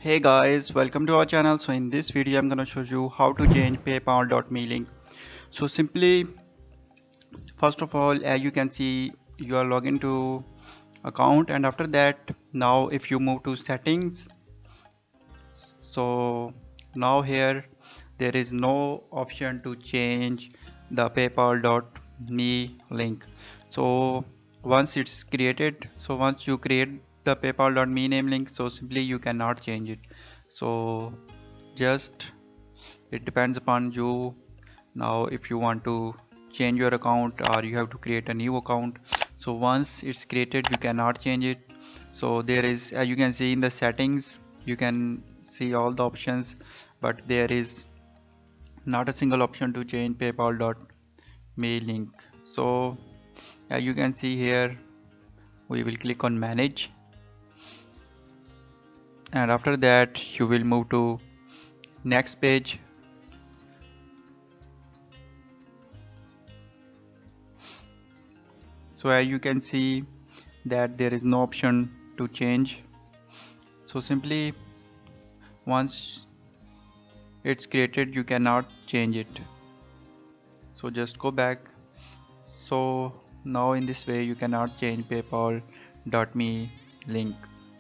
Hey guys, welcome to our channel. So in this video I'm gonna show you how to change paypal.me link. So simply, first of all, as you can see, you are logged into account, and after that, now if you move to settings, so now here there is no option to change the paypal.me link. So once you create the paypal.me name link, so simply you cannot change it. So just it depends upon you now if you want to change your account or you have to create a new account. So once it's created, you cannot change it. So there is, as you can see in the settings, you can see all the options, but there is not a single option to change paypal.me link. So as you can see here, we will click on manage, and after that you will move to next page. So as you can see that there is no option to change. So simply, once it's created, you cannot change it. So just go back. So now in this way you cannot change paypal.me link.